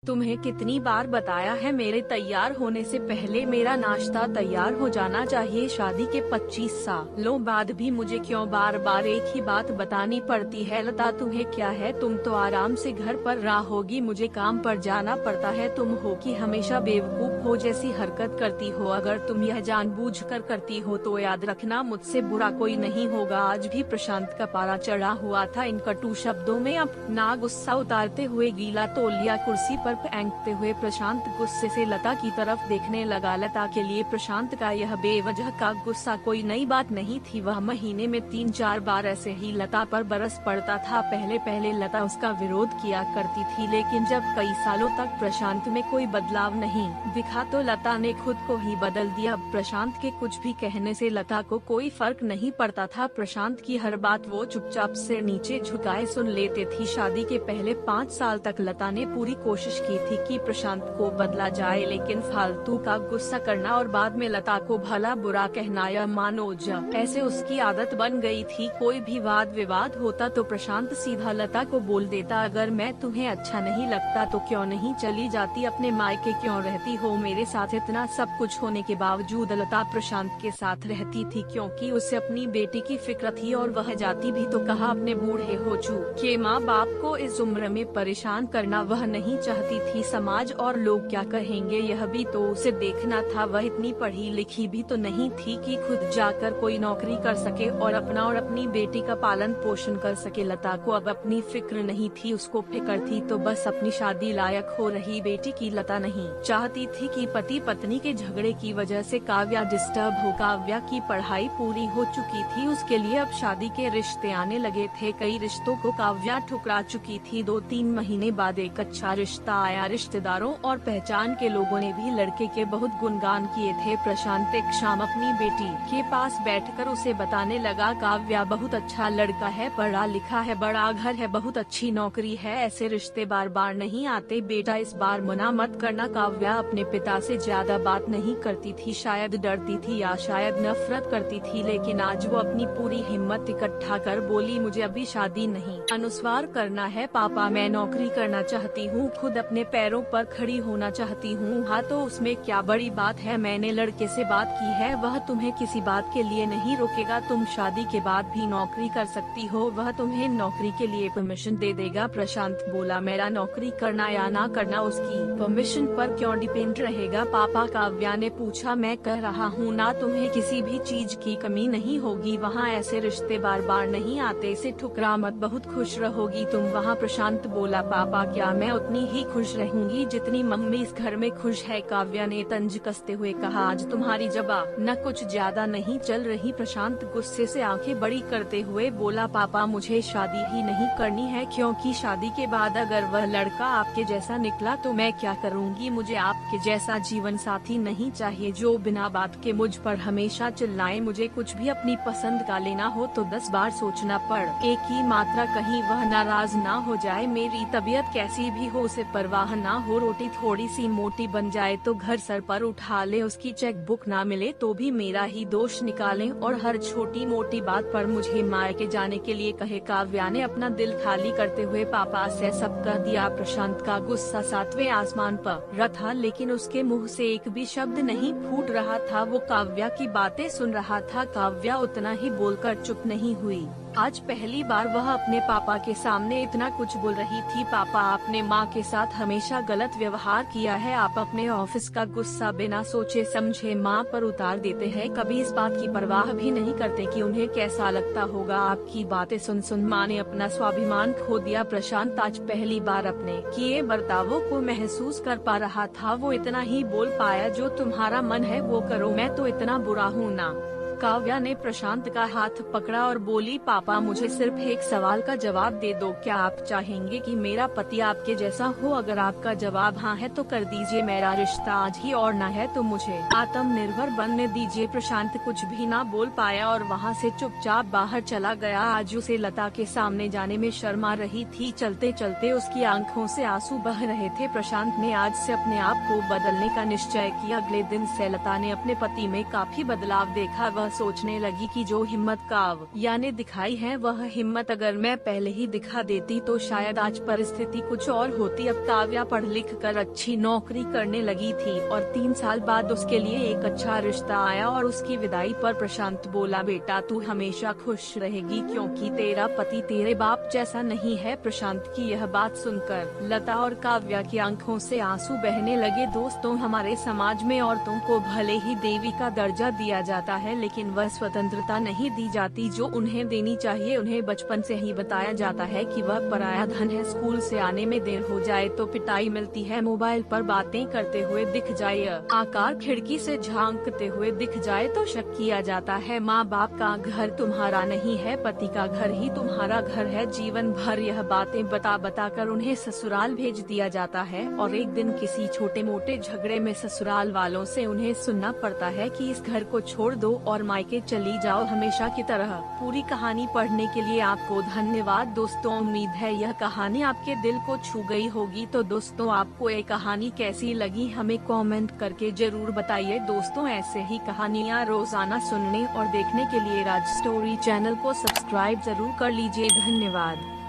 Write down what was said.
तुम्हें कितनी बार बताया है मेरे तैयार होने से पहले मेरा नाश्ता तैयार हो जाना चाहिए। शादी के 25 सालों बाद भी मुझे क्यों बार बार एक ही बात बतानी पड़ती है। लता तुम्हें क्या है, तुम तो आराम से घर पर रहोगी, मुझे काम पर जाना पड़ता है। तुम हो कि हमेशा बेवकूफ हो जैसी हरकत करती हो। अगर तुम यह जानबूझकर करती हो तो याद रखना मुझसे बुरा कोई नहीं होगा। आज भी प्रशांत का पारा चढ़ा हुआ था। इन कटु शब्दों में अपना गुस्सा उतारते हुए गीला तौलिया कुर्सी पर फेंकते हुए प्रशांत गुस्से से लता की तरफ देखने लगा। लता के लिए प्रशांत का यह बेवजह का गुस्सा कोई नई बात नहीं थी। वह महीने में 3-4 बार ऐसे ही लता पर बरस पड़ता था। पहले पहले लता उसका विरोध किया करती थी, लेकिन जब कई सालों तक प्रशांत में कोई बदलाव नहीं दिखा तो लता ने खुद को ही बदल दिया। प्रशांत के कुछ भी कहने से लता को कोई फर्क नहीं पड़ता था। प्रशांत की हर बात वो चुपचाप सिर नीचे झुकाए सुन लेते थी। शादी के पहले 5 साल तक लता ने पूरी कोशिश की थी कि प्रशांत को बदला जाए, लेकिन फालतू का गुस्सा करना और बाद में लता को भला बुरा कहना या मानोज ऐसे उसकी आदत बन गई थी। कोई भी वाद विवाद होता तो प्रशांत सीधा लता को बोल देता, अगर मैं तुम्हें अच्छा नहीं लगता तो क्यों नहीं चली जाती, अपने मायके क्यों रहती हो। मेरे साथ इतना सब कुछ होने के बावजूद लता प्रशांत के साथ रहती थी क्योंकि उसे अपनी बेटी की फिक्र थी, और वह जाती भी तो कहा अपने बूढ़े हो चुके माँ बाप को इस उम्र में परेशान करना वह नहीं चाहती थी। समाज और लोग क्या कहेंगे यह भी तो उसे देखना था। वह इतनी पढ़ी लिखी भी तो नहीं थी कि खुद जाकर कोई नौकरी कर सके और अपना और अपनी बेटी का पालन पोषण कर सके। लता को अब अपनी फिक्र नहीं थी, उसको फिक्र थी तो बस अपनी शादी लायक हो रही बेटी की। लता नहीं चाहती थी कि पति पत्नी के झगड़े की वजह से काव्या डिस्टर्ब हो। काव्या की पढ़ाई पूरी हो चुकी थी, उसके लिए अब शादी के रिश्ते आने लगे थे। कई रिश्तों को काव्या ठुकरा चुकी थी। 2-3 महीने बाद एक अच्छा रिश्ता आया। रिश्तेदारों और पहचान के लोगों ने भी लड़के के बहुत गुणगान किए थे। प्रशांत एक शाम अपनी बेटी के पास बैठकर उसे बताने लगा, काव्या बहुत अच्छा लड़का है, पढ़ा लिखा है, बड़ा घर है, बहुत अच्छी नौकरी है, ऐसे रिश्ते बार बार नहीं आते, बेटा इस बार मना मत करना। काव्या अपने पिता से ज्यादा बात नहीं करती थी, शायद डरती थी या शायद नफरत करती थी, लेकिन आज वो अपनी पूरी हिम्मत इकट्ठा कर बोली, मुझे अभी शादी नहीं अनुस्वार करना है पापा, मैं नौकरी करना चाहती हूँ, खुद अपने पैरों पर खड़ी होना चाहती हूँ। हाँ तो उसमें क्या बड़ी बात है, मैंने लड़के से बात की है, वह तुम्हें किसी बात के लिए नहीं रोकेगा, तुम शादी के बाद भी नौकरी कर सकती हो, वह तुम्हें नौकरी के लिए परमिशन दे देगा। प्रशांत बोला, मेरा नौकरी करना या ना करना उसकी परमिशन पर क्यों डिपेंड रहेगा पापा। काव्या ने पूछा, मैं कह रहा हूँ ना, तुम्हें किसी भी चीज की कमी नहीं होगी, वहाँ ऐसे रिश्ते बार बार नहीं आते, इसे ठुकरा मत, बहुत खुश रहोगी तुम वहाँ। प्रशांत बोला, पापा क्या मैं उतनी ही खुश रहूंगी जितनी मम्मी इस घर में खुश है। काव्या ने तंज कसते हुए कहा, आज तुम्हारी जबान न कुछ ज्यादा नहीं चल रही। प्रशांत गुस्से से आंखें बड़ी करते हुए बोला, पापा मुझे शादी ही नहीं करनी है, क्योंकि शादी के बाद अगर वह लड़का आपके जैसा निकला तो मैं क्या करूंगी। मुझे आपके जैसा जीवन साथी नहीं चाहिए जो बिना बात के मुझ पर हमेशा चिल्लाए। मुझे कुछ भी अपनी पसंद का लेना हो तो 10 बार सोचना पड़, एक ही मात्रा, कहीं वह नाराज ना हो जाए, मेरी तबीयत कैसी भी हो उसे परवाह ना हो, रोटी थोड़ी सी मोटी बन जाए तो घर सर पर उठा ले, उसकी चेक बुक ना मिले तो भी मेरा ही दोष निकाले, और हर छोटी मोटी बात पर मुझे मायके जाने के लिए कहे। काव्या ने अपना दिल खाली करते हुए पापा से सब कह दिया। प्रशांत का गुस्सा 7वें आसमान पर था, लेकिन उसके मुंह से एक भी शब्द नहीं फूट रहा था। वो काव्या की बातें सुन रहा था। काव्या उतना ही बोलकर चुप नहीं हुई। आज पहली बार वह अपने पापा के सामने इतना कुछ बोल रही थी। पापा, आपने माँ के साथ हमेशा गलत व्यवहार किया है, आप अपने ऑफिस का गुस्सा बिना सोचे समझे माँ पर उतार देते हैं, कभी इस बात की परवाह भी नहीं करते कि उन्हें कैसा लगता होगा। आपकी बातें सुन सुन माँ ने अपना स्वाभिमान खो दिया। प्रशांत आज पहली बार अपने किए बर्तावों को महसूस कर पा रहा था। वो इतना ही बोल पाया, जो तुम्हारा मन है वो करो, मैं तो इतना बुरा हूँ ना। काव्या ने प्रशांत का हाथ पकड़ा और बोली, पापा मुझे सिर्फ एक सवाल का जवाब दे दो, क्या आप चाहेंगे कि मेरा पति आपके जैसा हो। अगर आपका जवाब हाँ है तो कर दीजिए मेरा रिश्ता आज ही, और ना है तो मुझे आत्मनिर्भर बनने दीजिए। प्रशांत कुछ भी ना बोल पाया और वहाँ से चुपचाप बाहर चला गया। आज उसे लता के सामने जाने में शर्म आ रही थी। चलते चलते उसकी आंखों से आंसू बह रहे थे। प्रशांत ने आज से अपने आप को बदलने का निश्चय किया। अगले दिन से लता ने अपने पति में काफी बदलाव देखा। वह सोचने लगी कि जो हिम्मत काव्या ने दिखाई है वह हिम्मत अगर मैं पहले ही दिखा देती तो शायद आज परिस्थिति कुछ और होती। अब काव्या पढ़ लिख कर अच्छी नौकरी करने लगी थी और 3 साल बाद उसके लिए एक अच्छा रिश्ता आया और उसकी विदाई पर प्रशांत बोला, बेटा तू हमेशा खुश रहेगी क्योंकि तेरा पति तेरे बाप जैसा नहीं है। प्रशांत की यह बात सुनकर लता और काव्या की आंखों से आंसू बहने लगे। दोस्तों, हमारे समाज में औरतों को भले ही देवी का दर्जा दिया जाता है लेकिन वह स्वतंत्रता नहीं दी जाती जो उन्हें देनी चाहिए। उन्हें बचपन से ही बताया जाता है कि वह पराया धन है। स्कूल से आने में देर हो जाए तो पिटाई मिलती है, मोबाइल पर बातें करते हुए दिख जाए, आकार खिड़की से झांकते हुए दिख जाए तो शक किया जाता है। माँ बाप का घर तुम्हारा नहीं है, पति का घर ही तुम्हारा घर है। जीवन भर यह बातें बता बता कर उन्हें ससुराल भेज दिया जाता है और एक दिन किसी छोटे मोटे झगड़े में ससुराल वालों से उन्हें सुनना पड़ता है कि इस घर को छोड़ दो और मायके चली जाओ हमेशा की तरह। पूरी कहानी पढ़ने के लिए आपको धन्यवाद दोस्तों। उम्मीद है यह कहानी आपके दिल को छू गई होगी। तो दोस्तों, आपको ये कहानी कैसी लगी हमें कमेंट करके जरूर बताइए। दोस्तों, ऐसे ही कहानियाँ रोजाना सुनने और देखने के लिए राज स्टोरी चैनल को सब्सक्राइब जरूर कर लीजिए। धन्यवाद।